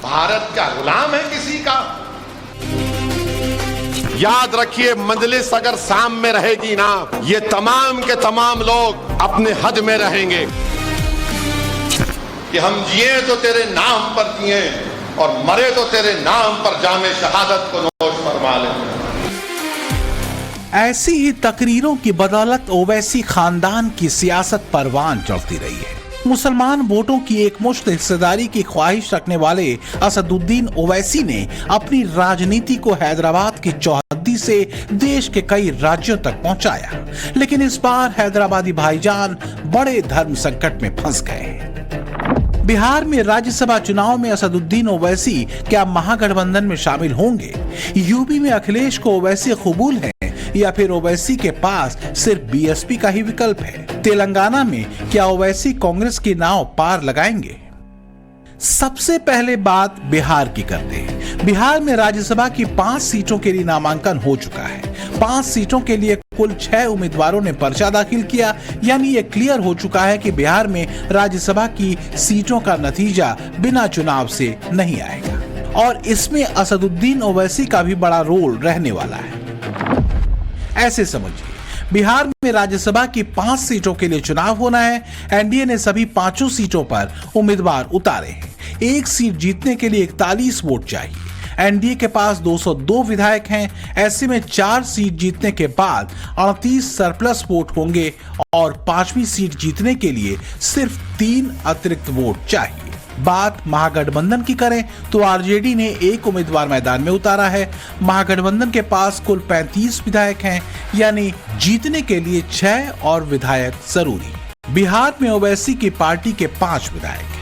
भारत का गुलाम है किसी का? याद रखिए, मजलिस अगर शाम में रहेगी ना, ये तमाम के तमाम लोग अपने हद में रहेंगे कि हम जिए तो तेरे नाम पर जिए और मरे तो तेरे नाम पर जामे शहादत को नोश फरमा लें। ऐसी ही तकरीरों की बदौलत ओवैसी खानदान की सियासत परवान चढ़ती रही है। मुसलमान वोटों की एक मुश्त हिस्सेदारी की ख्वाहिश रखने वाले असदुद्दीन ओवैसी ने अपनी राजनीति को हैदराबाद की चौहद्दी से देश के कई राज्यों तक पहुंचाया, लेकिन इस बार हैदराबादी भाईजान बड़े धर्म संकट में फंस गए। बिहार में राज्यसभा चुनाव में असदुद्दीन ओवैसी क्या महागठबंधन में शामिल होंगे? यूपी में अखिलेश को ओवैसी कबूल है या फिर ओवैसी के पास सिर्फ बीएसपी का ही विकल्प है? तेलंगाना में क्या ओवैसी कांग्रेस की नाव पार लगाएंगे? सबसे पहले बात बिहार की करते हैं। बिहार में राज्यसभा की 5 सीटों के लिए नामांकन हो चुका है। 5 सीटों के लिए कुल 6 उम्मीदवारों ने पर्चा दाखिल किया, यानी ये क्लियर हो चुका है कि बिहार में राज्यसभा की सीटों का नतीजा बिना चुनाव से नहीं आएगा और इसमें असदुद्दीन ओवैसी का भी बड़ा रोल रहने वाला है। ऐसे समझिए, बिहार में राज्यसभा की 5 सीटों के लिए चुनाव होना है। एनडीए ने सभी 5 सीटों पर उम्मीदवार उतारे हैं। एक सीट जीतने के लिए 41 वोट चाहिए। एनडीए के पास 202 विधायक हैं। ऐसे में 4 सीट जीतने के बाद 38 सरप्लस वोट होंगे और 5वीं सीट जीतने के लिए सिर्फ 3 अतिरिक्त वोट चाहिए। बात महागठबंधन की करें तो आरजेडी ने 1 उम्मीदवार मैदान में उतारा है। महागठबंधन के पास कुल 35 विधायक हैं, यानी जीतने के लिए 6 और विधायक जरूरी। बिहार में ओवैसी की पार्टी के 5 विधायक हैं।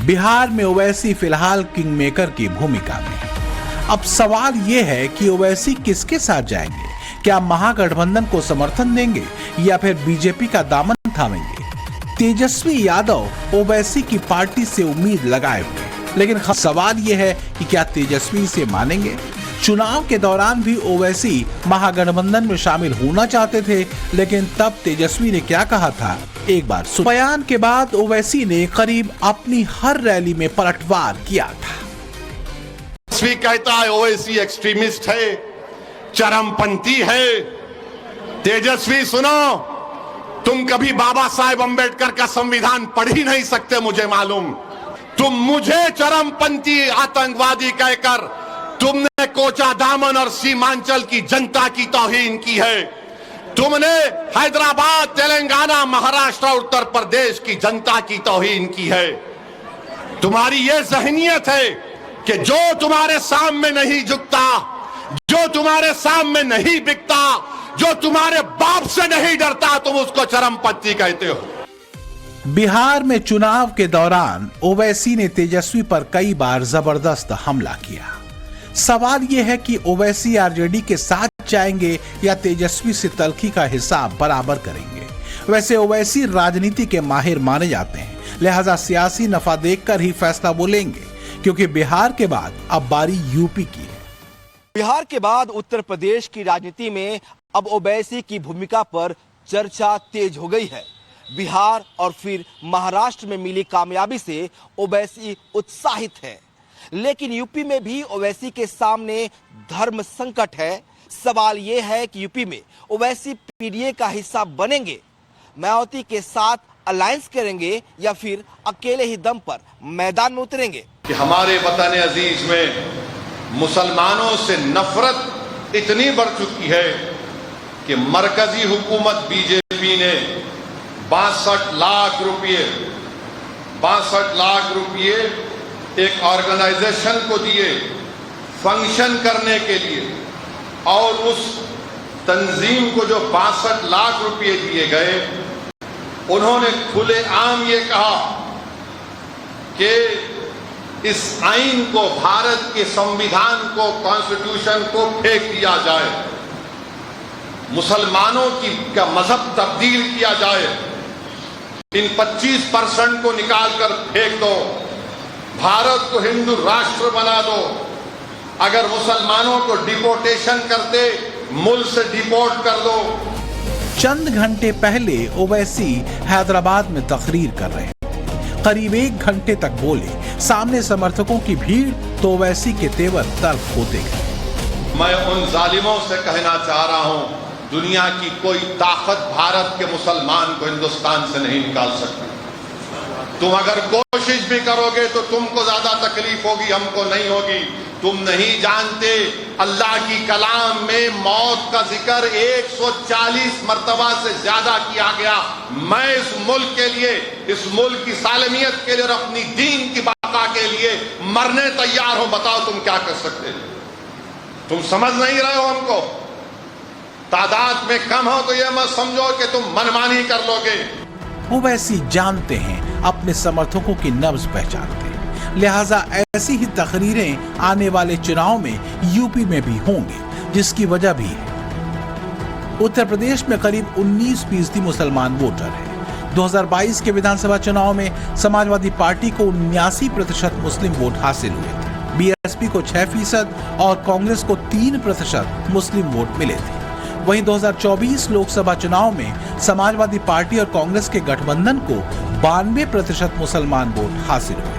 बिहार में ओवैसी फिलहाल किंग मेकर की भूमिका में है। अब सवाल यह है कि ओवैसी किसके साथ जाएंगे? क्या महागठबंधन को समर्थन देंगे या फिर बीजेपी का दामन थामेंगे? तेजस्वी यादव ओवैसी की पार्टी से उम्मीद लगाए हुए, लेकिन सवाल यह है कि क्या तेजस्वी से मानेंगे? चुनाव के दौरान भी ओवैसी महागठबंधन में शामिल होना चाहते थे, लेकिन तब तेजस्वी ने क्या कहा था, एक बार बयान के बाद ओवैसी ने करीब अपनी हर रैली में पलटवार किया था। तेजस्वी कहता है ओवैसी एक्सट्रीमिस्ट है, चरमपंथी है। तेजस्वी सुनो, तुम कभी बाबा साहेब अंबेडकर का संविधान पढ़ ही नहीं सकते, मुझे मालूम। तुम मुझे चरमपंथी आतंकवादी कहकर तुमने कोचा दामन और सीमांचल की जनता की तौहीन की है। तुमने हैदराबाद, तेलंगाना, महाराष्ट्र और उत्तर प्रदेश की जनता की तौहीन की है। तुम्हारी यह ज़हनियत है कि जो तुम्हारे सामने नहीं झुकता, जो तुम्हारे सामने नहीं बिकता, जो तुम्हारे बाप से नहीं डरता, तुम उसको चरमपंथी कहते हो। बिहार में चुनाव के दौरान ओवैसी ने तेजस्वी पर कई बार जबरदस्त हमला किया। सवाल यह है कि ओवैसी आरजेडी के साथ जाएंगे या तेजस्वी से तलखी का हिसाब बराबर करेंगे। वैसे ओवैसी राजनीति के माहिर माने जाते हैं, लिहाजा सियासी नफा देखकर ही फैसला बोलेंगे, क्योंकि बिहार के बाद अब बारी यूपी की है। बिहार के बाद उत्तर प्रदेश की राजनीति में अब ओवैसी की भूमिका पर चर्चा तेज हो गई है। बिहार और फिर महाराष्ट्र में मिली कामयाबी से ओवैसी उत्साहित है, लेकिन यूपी में भी ओवैसी के सामने धर्म संकट है। सवाल यह है कि यूपी में ओवैसी पीडीए का हिस्सा बनेंगे, मायावती के साथ अलायंस करेंगे या फिर अकेले ही दम पर मैदान में उतरेंगे। कि हमारे वतन अजीज में मुसलमानों से नफरत इतनी बढ़ चुकी है कि मरकजी हुकूमत बीजेपी ने 62 लाख रुपये एक ऑर्गेनाइजेशन को दिए फंक्शन करने के लिए, और उस तंजीम को जो 62 लाख रुपये दिए गए, उन्होंने खुलेआम ये कहा कि इस आइन को, भारत के संविधान को, कॉन्स्टिट्यूशन को फेंक दिया जाए, मुसलमानों का मजहब तब्दील किया जाए, इन 25% को निकालकर फेंक दो, भारत को हिंदू राष्ट्र बना दो। अगर मुसलमानों को डिपोर्टेशन करते, मुल्क से डिपोर्ट कर दो। चंद घंटे पहले ओवैसी हैदराबाद में तकरीर कर रहे हैं। करीब 1 घंटे तक बोले। सामने समर्थकों की भीड़ तो ओवैसी के तेवर तल्ख होते गए। मैं उन जालिमों से कहना चाह रहा हूं, दुनिया की कोई ताकत भारत के मुसलमान को हिंदुस्तान से नहीं निकाल सकती। तुम अगर कोशिश भी करोगे तो तुमको ज्यादा तकलीफ होगी, हमको नहीं होगी। तुम नहीं जानते, अल्लाह की कलाम में मौत का जिक्र 140 मर्तबा से ज्यादा किया गया। मैं इस मुल्क के लिए, इस मुल्क की सालमियत के लिए और अपनी दीन की बाका के लिए मरने तैयार हो। बताओ तुम क्या कर सकते? तुम समझ नहीं रहे हो हमको। तादाद में कम हो तो यह मत समझो कि तुम मनमानी कर लोगे। ओवैसी जानते हैं, अपने समर्थकों की नब्ज पहचानते हैं, लिहाजा ऐसी ही तकरीरें आने वाले चुनाव में यूपी में भी होंगी, जिसकी वजह भी है। उत्तर प्रदेश में करीब 19% मुसलमान वोटर हैं। 2022 के विधानसभा चुनाव में समाजवादी पार्टी को 79% मुस्लिम वोट हासिल हुए थे। बीएसपी को 6% और कांग्रेस को 3% मुस्लिम वोट मिले थे। वहीं 2024 लोकसभा चुनाव में समाजवादी पार्टी और कांग्रेस के गठबंधन को 92% मुसलमान वोट हासिल हुए।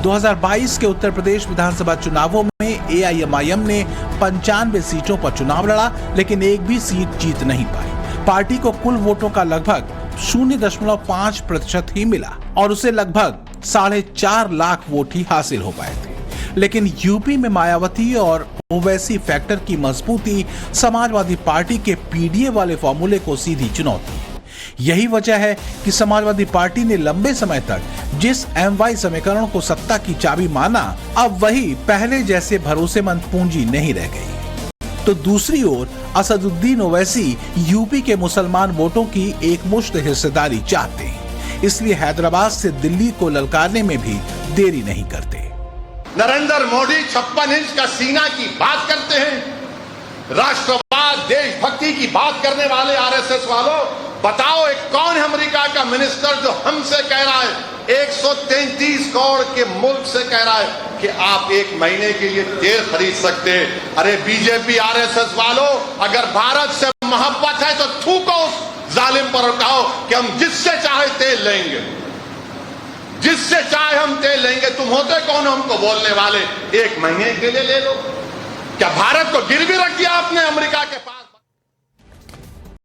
2022 के उत्तर प्रदेश विधानसभा चुनावों में एआईएमआईएम ने 95 सीटों पर चुनाव लड़ा, लेकिन एक भी सीट जीत नहीं पाई। पार्टी को कुल वोटों का लगभग 0.5% ही मिला और उसे लगभग 4.5 लाख वोट ही हासिल हो पाए थे। लेकिन यूपी में मायावती और ओवैसी फैक्टर की मजबूती समाजवादी पार्टी के पीडीए वाले फॉर्मूले को सीधी चुनौती है। यही वजह है कि समाजवादी पार्टी ने लंबे समय तक जिस एमवाई समीकरण को सत्ता की चाबी माना, अब वही पहले जैसे भरोसेमंद पूंजी नहीं रह गई। तो दूसरी ओर असदुद्दीन ओवैसी यूपी के मुसलमान वोटों की एकमुश्त हिस्सेदारी चाहते हैं, इसलिए हैदराबाद से दिल्ली को ललकारने में भी देरी नहीं करते। नरेंद्र मोदी 56 इंच का सीना की बात करते हैं। राष्ट्रवाद, देशभक्ति की बात करने वाले आरएसएस वालों, बताओ एक कौन है अमेरिका का मिनिस्टर जो हमसे कह रहा है, 133 करोड़ के मुल्क से कह रहा है कि आप 1 महीने के लिए तेल खरीद सकते हैं। अरे बीजेपी आरएसएस वालों, अगर भारत से मोहब्बत है तो थूको उस जालिम पर और कहो कि हम जिससे चाहे तेल लेंगे, जिससे चाहे हम तेल लेंगे। तुम होते कौन हमको बोलने वाले? 1 महीने के लिए ले लो। क्या भारत को गिरवी रख दिया आपने अमेरिका के पास?